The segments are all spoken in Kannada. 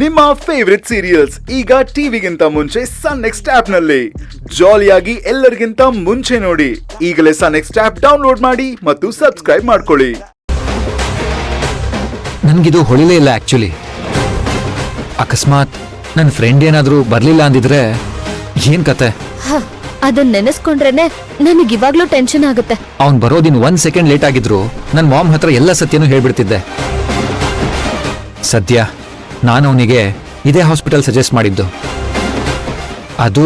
ನಿಮ್ಮ ಫೇವರಿಟ್ ಸೀರಿಯಲ್ಸ್ ಈಗ ಟಿವಿಗಿಂತ ಮುಂಚೆ ಸನ್ ನೆಕ್ಸ್ಟ್ ಆಪ್ ನಲ್ಲಿ ಜಾಲಿಯಾಗಿ ಎಲ್ಲರಿಗಿಂತ ಮುಂಚೆ ನೋಡಿ. ಈಗಲೇ ಸನ್ ನೆಕ್ಸ್ಟ್ ಆಪ್ ಡೌನ್ಲೋಡ್ ಮಾಡಿ ಮತ್ತು ಸಬ್ಸ್ಕ್ರೈಬ್ ಮಾಡ್ಕೊಳ್ಳಿ. ನನ್ಗಿದು ಹೊಳಿಲೇ ಇಲ್ಲ ಆಕ್ಚುಲಿ. ಅಕಸ್ಮಾತ್ ನನ್ನ ಫ್ರೆಂಡ್ ಏನಾದ್ರೂ ಬರ್ಲಿಲ್ಲ ಅಂದಿದ್ರೆ ಏನ್ ಕತೆ? ಅದನ್ನ ನೆನೆಸ್ಕೊಂಡ್ರೇನೆ ನನಗಿವಾಗ್ಲೂ ಟೆನ್ಷನ್ ಆಗುತ್ತೆ. ಅವ್ನ್ ಬರೋದಿನ್ 1 ಸೆಕೆಂಡ್ ಲೇಟ್ ಆಗಿದ್ರು ನನ್ ಮಾಮ್ ಹತ್ರ ಎಲ್ಲ ಸತ್ಯನೂ ಹೇಳ್ಬಿಡ್ತಿದ್ದೆ. ಸದ್ಯ ನಾನು ಅವನಿಗೆ ಇದೇ ಹಾಸ್ಪಿಟಲ್ ಸಜೆಸ್ಟ್ ಮಾಡಿದ್ದು. ಅದು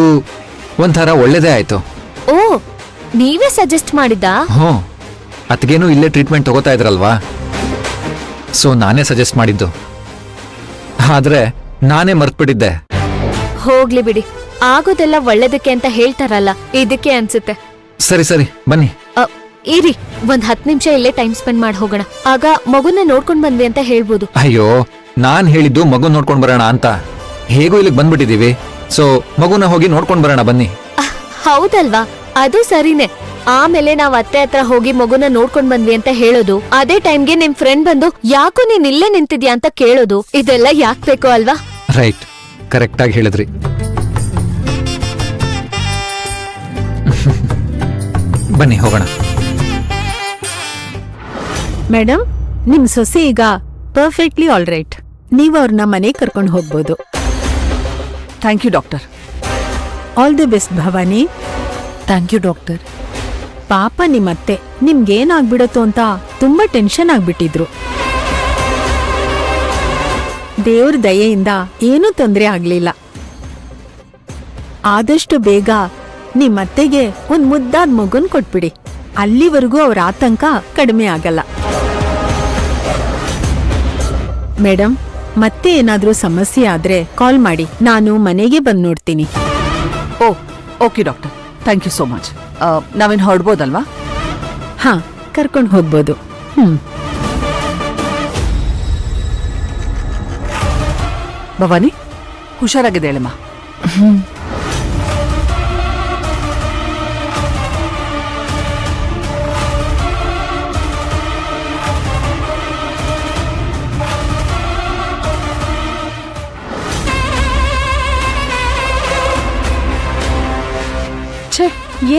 ಒಂಥರ ಒಳ್ಳೇದೇ ಆಯ್ತು. ಓ, ನೀವೇ ಸಜೆಸ್ಟ್ ಮಾಡಿದ್ದಾ? ಅತ್ಗೇನು ಇಲ್ಲೇ ಟ್ರೀಟ್ಮೆಂಟ್ ತಗೋತಾ ಇದ್ರಲ್ವಾ, ಸೊ ನಾನೇ ಸಜೆಸ್ಟ್ ಮಾಡಿದ್ದು. ಆದ್ರೆ ನಾನೇ ಮರ್ತ್ಬಿಟ್ಟಿದ್ದೆ. ಹೋಗ್ಲಿ ಬಿಡಿ, ಆಗೋದೆಲ್ಲ ಒಳ್ಳೇದಕ್ಕೆ ಅಂತ ಹೇಳ್ತಾರಲ್ಲ, ಇದಕ್ಕೆ ಅನ್ಸುತ್ತೆ. ಸರಿ ಸರಿ ಬನ್ನಿ. ಇರಿ, ಒಂದ್ 10 ನಿಮಿಷ ಇಲ್ಲೇ ಟೈಮ್ ಸ್ಪೆಂಡ್ ಮಾಡಿ ಹೋಗೋಣ. ಆಗ ಮಗುನ ನೋಡ್ಕೊಂಡ್ ಬಂದ್ವಿ ಅಂತ ಹೇಳ್ಬೋದು. ಅಯ್ಯೋ, ನಾನ್ ಹೇಳಿದ್ದು ಮಗು ನೋಡ್ಕೊಂಡ್ ಬರೋಣ ಅಂತ. ಹೇಗೂ ಇಲ್ಲಿಗೆ ಬಂದ್ಬಿಟ್ಟಿದೀವಿ, ಸೊ ಮಗುನ ಹೋಗಿ ನೋಡ್ಕೊಂಡ್ ಬರೋಣ ಬನ್ನಿ. ಹೌದಲ್ವಾ, ಅದು ಸರಿನೇ. ಆಮೇಲೆ ನಾವ್ ಅತ್ತೆ ಹತ್ರ ಹೋಗಿ ಮಗುನ ನೋಡ್ಕೊಂಡ್ ಬಂದ್ವಿ ಅಂತ ಹೇಳೋದು, ಅದೇ ಟೈಮ್ಗೆ ನಿಮ್ ಫ್ರೆಂಡ್ ಬಂದು ಯಾಕೋ ನೀನ್ ಇಲ್ಲೇ ನಿಂತಿದ್ಯಾ ಅಂತ ಕೇಳೋದು, ಇದೆಲ್ಲ ಯಾಕ್ ಬೇಕು ಅಲ್ವಾ? ರೈಟ್, ಕರೆಕ್ಟ್ ಆಗಿ ಹೇಳಿದ್ರಿ. ಬನ್ನಿ ಹೋಗೋಣ. ಮೇಡಮ್, ನಿಮ್ ಸೊಸೆ ಈಗ ಪರ್ಫೆಕ್ಟ್ಲಿ ಆಲ್ ರೈಟ್. ನೀವು ಅವ್ರನ್ನ ಮನೆಗೆ ಕರ್ಕೊಂಡು ಹೋಗ್ಬೋದು. Thank you doctor. All the best Bhavani. Thank you doctor. ಪಾಪ ನಿಮ್ಮತ್ತೆ ನಿಮ್ಗೇನಾಗ್ಬಿಡತ್ತೋ ಅಂತ ತುಂಬಾ ಟೆನ್ಷನ್ ಆಗ್ಬಿಟ್ಟಿದ್ರು. ದೇವ್ರ ದಯೆಯಿಂದ ಏನೂ ತೊಂದರೆ ಆಗ್ಲಿಲ್ಲ. ಆದಷ್ಟು ಬೇಗ ನಿಮ್ಮತ್ತೆಗೆ ಒಂದ್ ಮುದ್ದಾದ ಮಗುನ್ ಕೊಟ್ಬಿಡಿ. ಅಲ್ಲಿವರೆಗೂ ಅವ್ರ ಆತಂಕ ಕಡಿಮೆ ಆಗಲ್ಲ. ಮೇಡಮ್, ಮತ್ತೆ ಏನಾದ್ರೂ ಸಮಸ್ಯೆ ಆದ್ರೆ ಕಾಲ್ ಮಾಡಿ, ನಾನು ಮನೆಗೆ ಬಂದು ನೋಡ್ತೀನಿ. Okay doctor, thank you so much. ನಾವೇನು ಹೊರಡ್ಬೋದಲ್ವಾ? ಹಾ, ಕರ್ಕೊಂಡು ಹೋಗ್ಬೋದು. ಭವಾನಿ, ಹುಷಾರಾಗಿದೆ ಹೇಳಮ್ಮ. ಛೇ,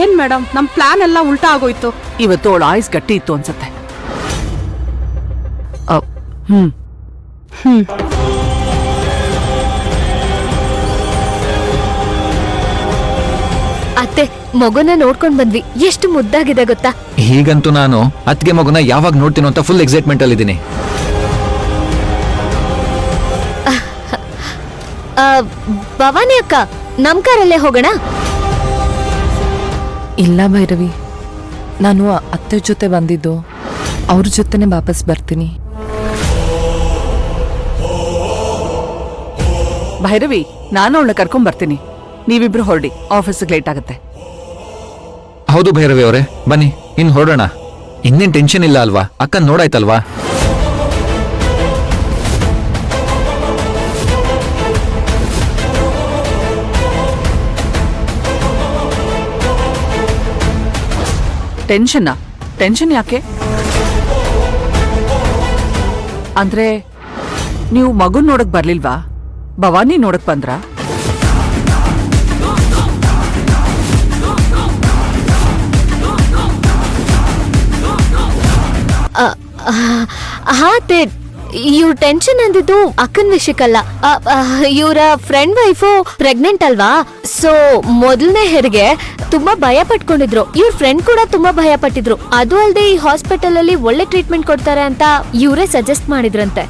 ಏನ್ ಮೇಡಮ್, ನಮ್ ಪ್ಲಾನ್ ಎಲ್ಲ ಉಲ್ಟಾ ಆಗೋಯ್ತು. ಇವತ್ತು ಅವಳ ಆಯ್ಸ್ ಗಟ್ಟಿ ಇತ್ತು ಅನ್ಸತ್ತೆ. ಅತ್ತೆ, ಮಗುನ ನೋಡ್ಕೊಂಡ್ ಬಂದ್ವಿ. ಎಷ್ಟು ಮುದ್ದಾಗಿದೆ ಗೊತ್ತಾ? ಹೀಗಂತೂ ನಾನು ಅತ್ಗೆ ಮಗುನ ಯಾವಾಗ ನೋಡ್ತೀನೋ ಅಂತ ಫುಲ್ ಎಕ್ಸೈಟ್ಮೆಂಟ್ ಅಲ್ಲಿ ಇದ್ದೀನಿ. ಭವಾನಿ ಅಕ್ಕ, ನಮ್ ಕಾರಲ್ಲೇ ಹೋಗೋಣ. ಇಲ್ಲ ಭೈರವಿ, ನಾನು ಅತ್ತೆ ಜೊತೆ ಬಂದಿದ್ದು, ಅವ್ರ ಜೊತೆನೆ ವಾಪಸ್ ಬರ್ತೀನಿ. ಭೈರವಿ, ನಾನು ಅವಳನ್ನ ಕರ್ಕೊಂಡ್ ಬರ್ತೀನಿ. ನೀವಿಬ್ರು ಹೊರಡಿ, ಆಫೀಸಿಗೆ ಲೇಟ್ ಆಗುತ್ತೆ. ಹೌದು ಭೈರವಿ ಅವರೇ, ಬನ್ನಿ ಇನ್ ಹೊರಡೋಣ. ಇನ್ನೇನ್ ಟೆನ್ಷನ್ ಇಲ್ಲ ಅಲ್ವಾ? ಅಕ್ಕನ್ ನೋಡಾಯ್ತಲ್ವಾ? ಟೆನ್ಷನ್ ಯಾಕೆ? ಅಂದ್ರೆ ನೀವು ಮಗುನ್ ನೋಡಕ್ ಬರ್ಲಿಲ್ವಾ? ಭವಾನಿ ನೋಡಕ್ ಬಂದ್ರ? ಹಾ ಅತ್ತೆ, ಇವ್ರ ಟೆನ್ಷನ್ ಅಂದಿದ್ದು ಅಕ್ಕನ ವಿಷಯಕ್ಕಲ್ಲ. ಇವರ ಫ್ರೆಂಡ್ ವೈಫು ಪ್ರೆಗ್ನೆಂಟ್ ಅಲ್ವಾ, ಸೊ ಮೊದಲನೇ ಹೆರಿಗೆ ತುಂಬಾ ಭಯ ಪಟ್ಕೊಂಡಿದ್ರು. ಇವ್ರ ಫ್ರೆಂಡ್ ಕೂಡ ತುಂಬಾ ಭಯ ಪಟ್ಟಿದ್ರು. ಅದು ಅಲ್ಲದೆ ಈ ಹಾಸ್ಪಿಟಲ್ ಅಲ್ಲಿ ಒಳ್ಳೆ ಟ್ರೀಟ್ಮೆಂಟ್ ಕೊಡ್ತಾರೆ ಅಂತ ಇವರೇ ಸಜೆಸ್ಟ್ ಮಾಡಿದ್ರಂತೆ.